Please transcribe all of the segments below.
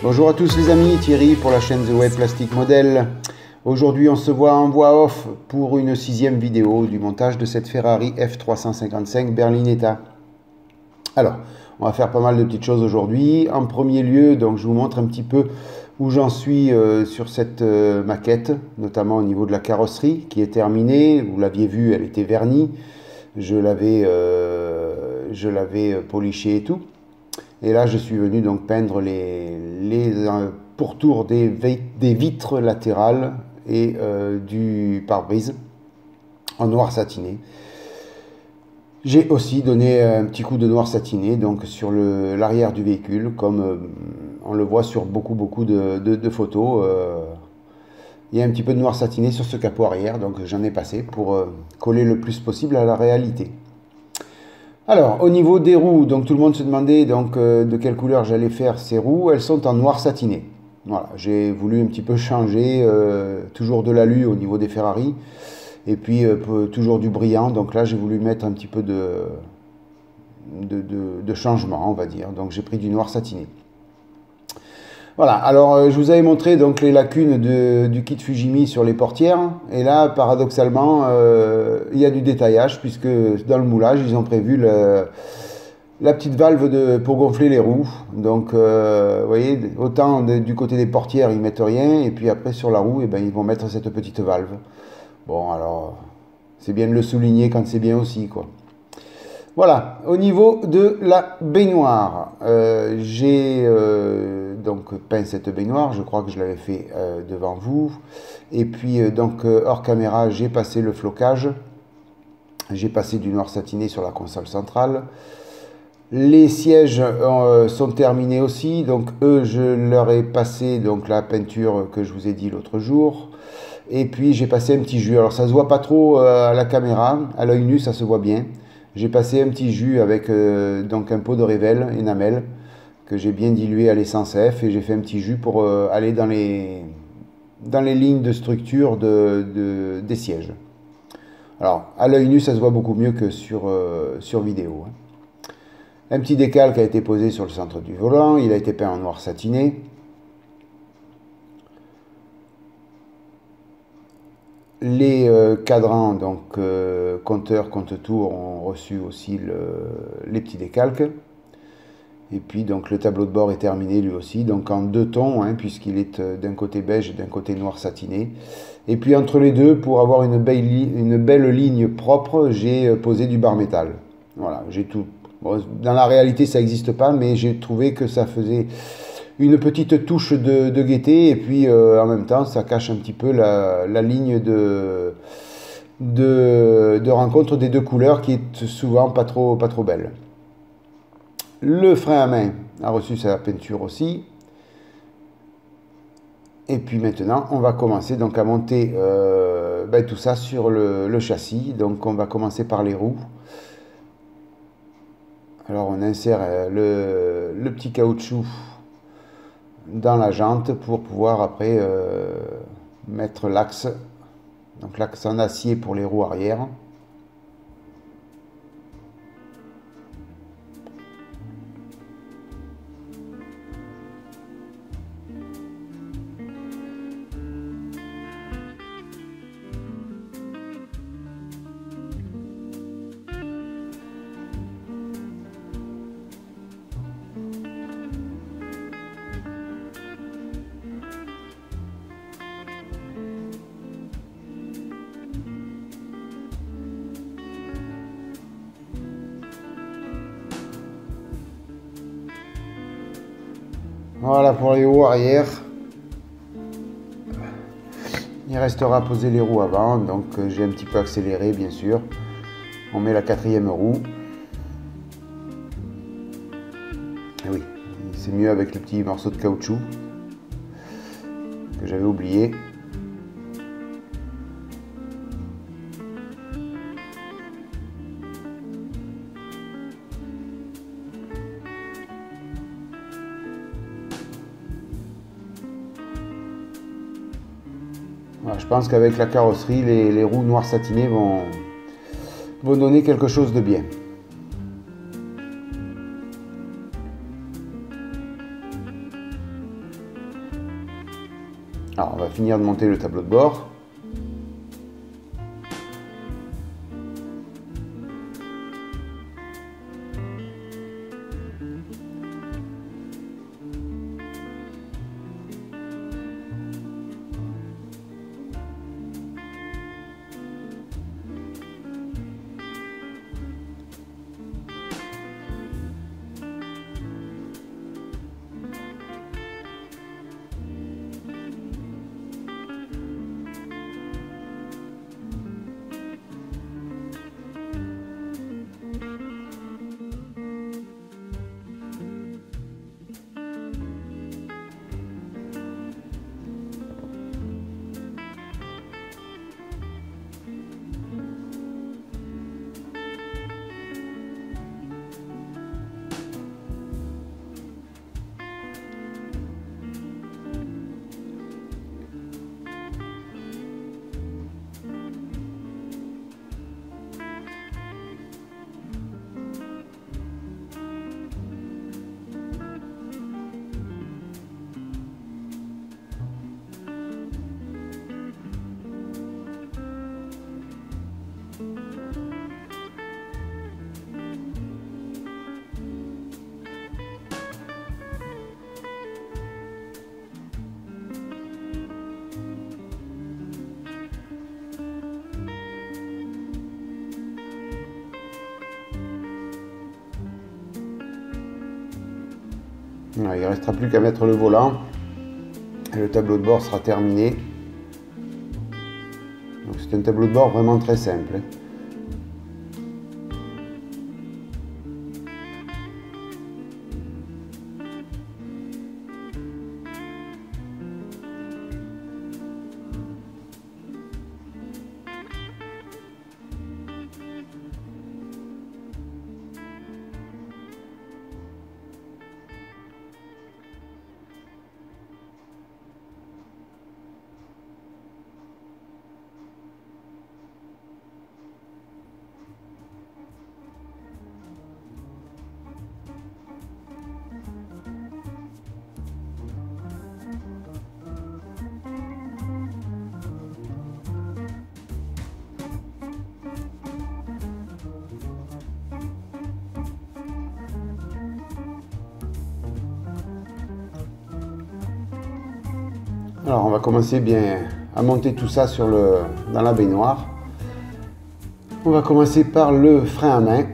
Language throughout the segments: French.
Bonjour à tous les amis, Thierry pour la chaîne The Web Plastic Model. Aujourd'hui on se voit en voix off pour une 6e vidéo du montage de cette Ferrari F355 Berlinetta. Alors, on va faire pas mal de petites choses aujourd'hui. En premier lieu, donc je vous montre un petit peu où j'en suis sur cette maquette, notamment au niveau de la carrosserie qui est terminée. Vous l'aviez vu, elle était vernie. Je l'avais polichée et tout. Et là, je suis venu donc peindre les pourtours des vitres latérales et du pare-brise en noir satiné. J'ai aussi donné un petit coup de noir satiné donc sur l'arrière du véhicule, comme on le voit sur beaucoup de photos. Il y a un petit peu de noir satiné sur ce capot arrière, donc j'en ai passé pour coller le plus possible à la réalité. Alors, au niveau des roues, donc tout le monde se demandait donc, de quelle couleur j'allais faire ces roues. Elles sont en noir satiné. Voilà, j'ai voulu un petit peu changer, toujours de l'alu au niveau des Ferrari, et puis toujours du brillant. Donc là, j'ai voulu mettre un petit peu de changement, on va dire. Donc j'ai pris du noir satiné. Voilà, alors je vous avais montré donc les lacunes du kit Fujimi sur les portières, et là paradoxalement il y a du détaillage puisque dans le moulage ils ont prévu la petite valve pour gonfler les roues. Donc vous voyez, autant du côté des portières ils mettent rien, et puis après sur la roue eh ben, ils vont mettre cette petite valve. Bon, alors c'est bien de le souligner quand c'est bien aussi, quoi. Voilà, au niveau de la baignoire, j'ai donc peint cette baignoire, je crois que je l'avais fait devant vous. Et puis donc hors caméra, j'ai passé le flocage, j'ai passé du noir satiné sur la console centrale. Les sièges sont terminés aussi, donc eux je leur ai passé donc la peinture que je vous ai dit l'autre jour. Et puis j'ai passé un petit jus, alors ça se voit pas trop à la caméra, à l'œil nu ça se voit bien. J'ai passé un petit jus avec donc un pot de Rével Enamel que j'ai bien dilué à l'essence F, et j'ai fait un petit jus pour aller dans les lignes de structure des sièges. Alors à l'œil nu ça se voit beaucoup mieux que sur vidéo. Un petit décalque a été posé sur le centre du volant, il a été peint en noir satiné. Les cadrans, donc compteur, compte-tours, ont reçu aussi les petits décalques. Et puis donc le tableau de bord est terminé lui aussi, donc en 2 tons, hein, puisqu'il est d'un côté beige et d'un côté noir satiné. Et puis entre les deux, pour avoir une belle ligne propre, j'ai posé du bar métal. Voilà, j'ai tout. Bon, dans la réalité ça n'existe pas, mais j'ai trouvé que ça faisait une petite touche de gaieté, et puis en même temps ça cache un petit peu la ligne de rencontre des deux couleurs qui est souvent pas trop belle. Le frein à main a reçu sa peinture aussi. Et puis maintenant on va commencer donc à monter tout ça sur le châssis. Donc on va commencer par les roues. Alors on insère le petit caoutchouc dans la jante pour pouvoir après mettre l'axe, donc l'axe en acier pour les roues arrière. Voilà pour les roues arrière. Il restera à poser les roues avant, donc j'ai un petit peu accéléré bien sûr. On met la 4e roue. Et oui, c'est mieux avec le petit morceau de caoutchouc que j'avais oublié. Voilà, je pense qu'avec la carrosserie, les roues noires satinées vont donner quelque chose de bien. Alors on va finir de monter le tableau de bord. Voilà, il ne restera plus qu'à mettre le volant et le tableau de bord sera terminé. C'est un tableau de bord vraiment très simple. Alors on va commencer bien à monter tout ça dans la baignoire. On va commencer par le frein à main.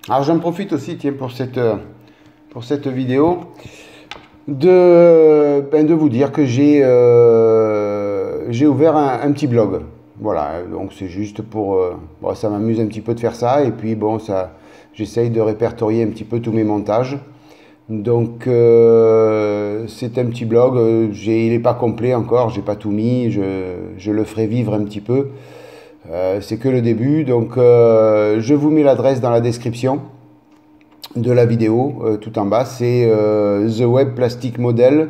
Alors j'en profite aussi, tiens, pour cette vidéo, de vous dire que j'ai ouvert un petit blog. Voilà, donc c'est juste pour... bon, ça m'amuse un petit peu de faire ça, et puis bon, j'essaye de répertorier un petit peu tous mes montages. Donc c'est un petit blog, il n'est pas complet encore, j'ai pas tout mis, je le ferai vivre un petit peu. C'est que le début, donc je vous mets l'adresse dans la description de la vidéo, tout en bas, c'est The Web Plastic Model,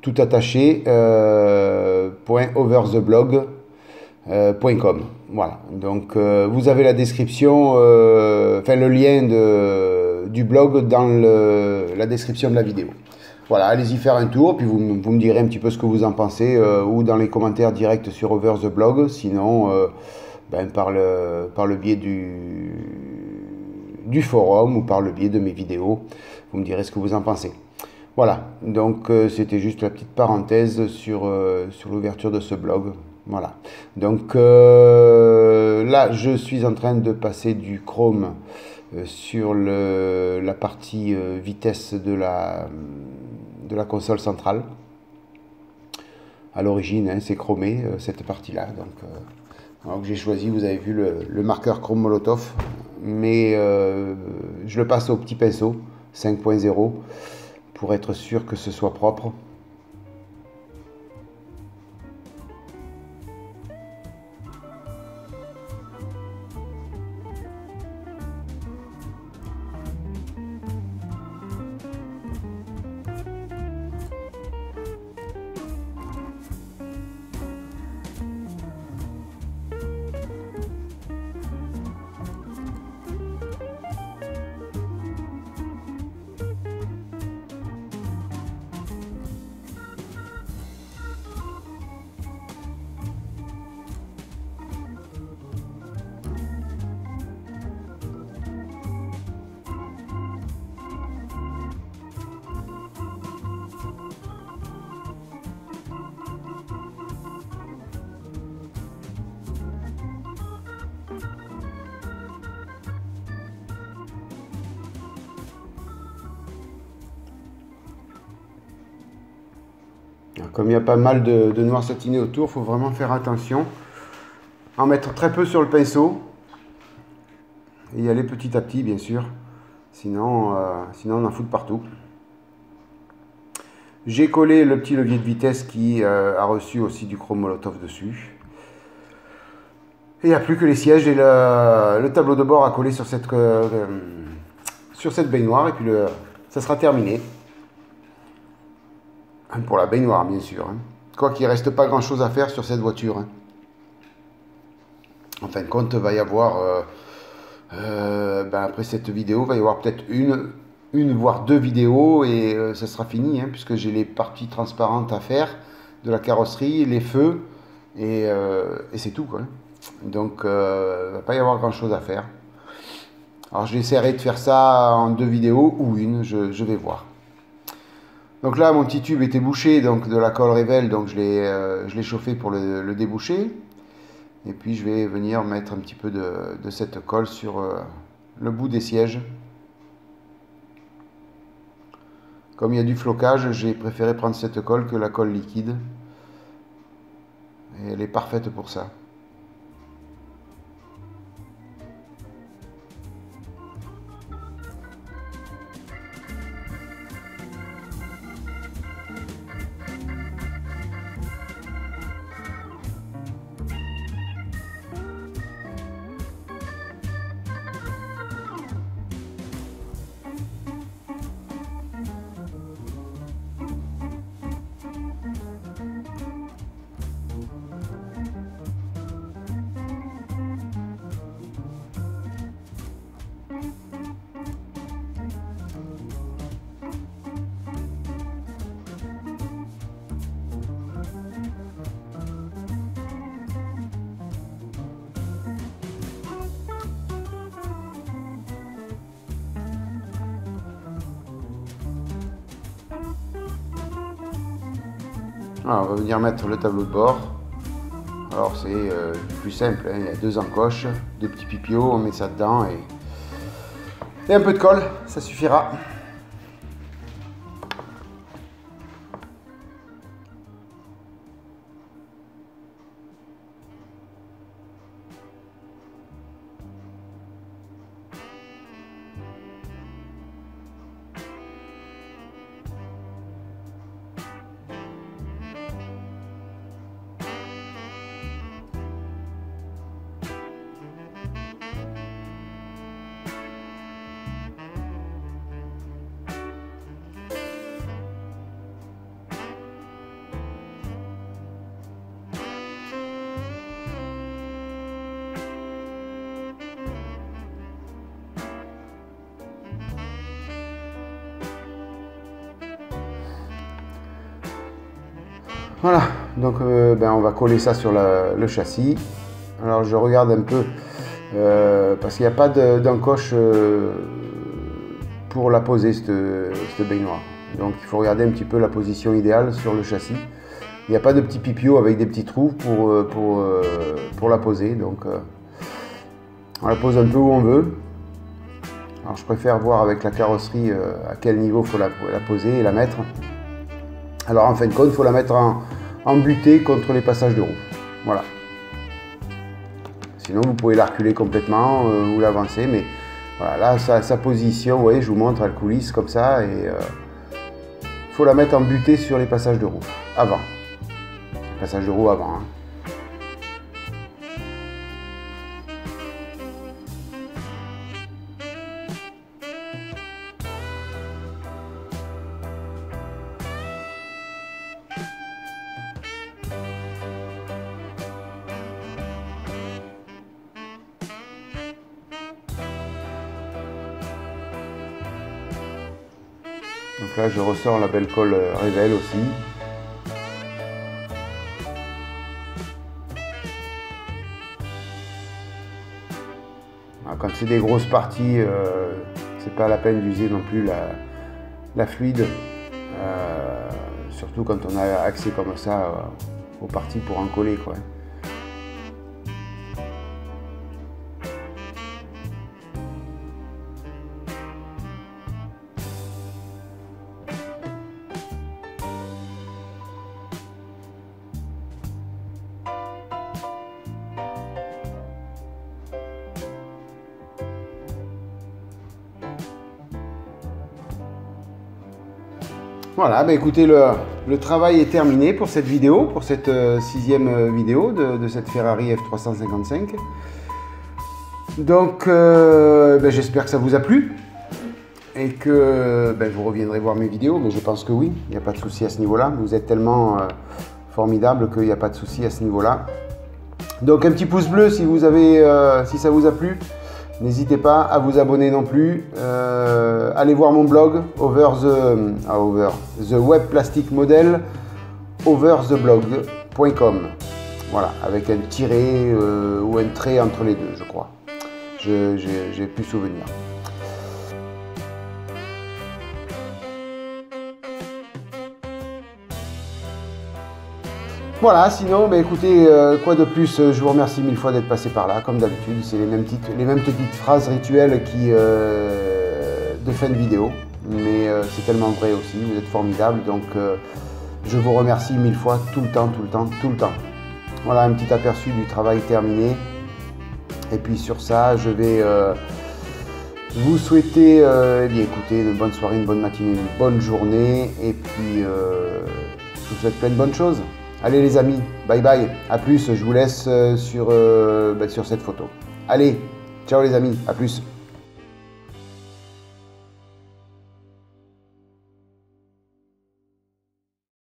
tout attaché, .overtheblog.com. Voilà, donc vous avez la description, enfin le lien du blog dans la description de la vidéo. Voilà, allez-y faire un tour, puis vous me direz un petit peu ce que vous en pensez, ou dans les commentaires directs sur Over the Blog, sinon par le biais du forum ou par le biais de mes vidéos, vous me direz ce que vous en pensez. Voilà, donc c'était juste la petite parenthèse sur l'ouverture de ce blog. Voilà. Donc là, je suis en train de passer du chrome sur la partie vitesse de la console centrale. À l'origine, hein, c'est chromé, cette partie-là. Donc j'ai choisi, vous avez vu le marqueur chrome Molotov, mais je le passe au petit pinceau 5.0 pour être sûr que ce soit propre. Comme il y a pas mal de noir satiné autour, il faut vraiment faire attention. En mettre très peu sur le pinceau. Et y aller petit à petit, bien sûr. Sinon on en fout de partout. J'ai collé le petit levier de vitesse qui a reçu aussi du chrome Molotov dessus. Et il n'y a plus que les sièges et le tableau de bord à coller sur cette baignoire. Et puis ça sera terminé. Pour la baignoire, bien sûr. Hein. Quoi qu'il ne reste pas grand chose à faire sur cette voiture. Hein. En fin de compte, il va y avoir, après cette vidéo, il va y avoir peut-être une voire deux vidéos et ça sera fini, hein, puisque j'ai les parties transparentes à faire de la carrosserie, les feux et c'est tout, quoi. Donc, il ne va pas y avoir grand chose à faire. Alors, j'essaierai de faire ça en deux vidéos ou une, je vais voir. Donc là, mon petit tube était bouché donc de la colle Rével, donc je l'ai chauffé pour le déboucher. Et puis je vais venir mettre un petit peu de cette colle sur le bout des sièges. Comme il y a du flocage, j'ai préféré prendre cette colle que la colle liquide. Et elle est parfaite pour ça. Alors, on va venir mettre le tableau de bord. Alors c'est plus simple, hein. Il y a deux encoches, deux petits pipiots, on met ça dedans et un peu de colle, ça suffira. Voilà, donc on va coller ça sur le châssis. Alors je regarde un peu, parce qu'il n'y a pas d'encoche pour la poser, cette baignoire. Donc il faut regarder un petit peu la position idéale sur le châssis Il n'y a pas de petits pipiaux avec des petits trous pour la poser. Donc on la pose un peu où on veut. Alors je préfère voir avec la carrosserie à quel niveau il faut la poser et la mettre. Alors en fin de compte, il faut la mettre en butée contre les passages de roue. Voilà. Sinon vous pouvez la reculer complètement ou l'avancer, mais voilà, là sa position, vous voyez, je vous montre, elle coulisse comme ça et il faut la mettre en butée sur les passages de roue, avant. Passage de roue avant. Hein. Donc là, je ressors la belle colle Révèle aussi. Quand c'est des grosses parties, c'est pas la peine d'user non plus la fluide. Surtout quand on a accès comme ça aux parties pour en coller, quoi. Voilà, bah écoutez, le travail est terminé pour cette vidéo, pour cette 6e vidéo de cette Ferrari F355. Donc, j'espère que ça vous a plu et que vous reviendrez voir mes vidéos, mais je pense que oui, il n'y a pas de souci à ce niveau-là. Vous êtes tellement formidable qu'il n'y a pas de souci à ce niveau-là. Donc, un petit pouce bleu si si ça vous a plu. N'hésitez pas à vous abonner non plus. Allez voir mon blog The Web Plastic Model overtheblog.com. Voilà, avec un tiret ou un trait entre les deux, je crois. J'ai plus souvenir. Voilà, sinon, écoutez, quoi de plus, je vous remercie 1000 fois d'être passé par là, comme d'habitude. C'est les mêmes petites phrases rituelles de fin de vidéo. Mais c'est tellement vrai aussi, vous êtes formidables. Donc, je vous remercie 1000 fois, tout le temps. Voilà, un petit aperçu du travail terminé. Et puis sur ça, je vais vous souhaiter, écoutez, une bonne soirée, une bonne matinée, une bonne journée. Et puis, je vous souhaite plein de bonnes choses. Allez les amis, bye bye, à plus, je vous laisse sur cette photo. Allez, ciao les amis, à plus.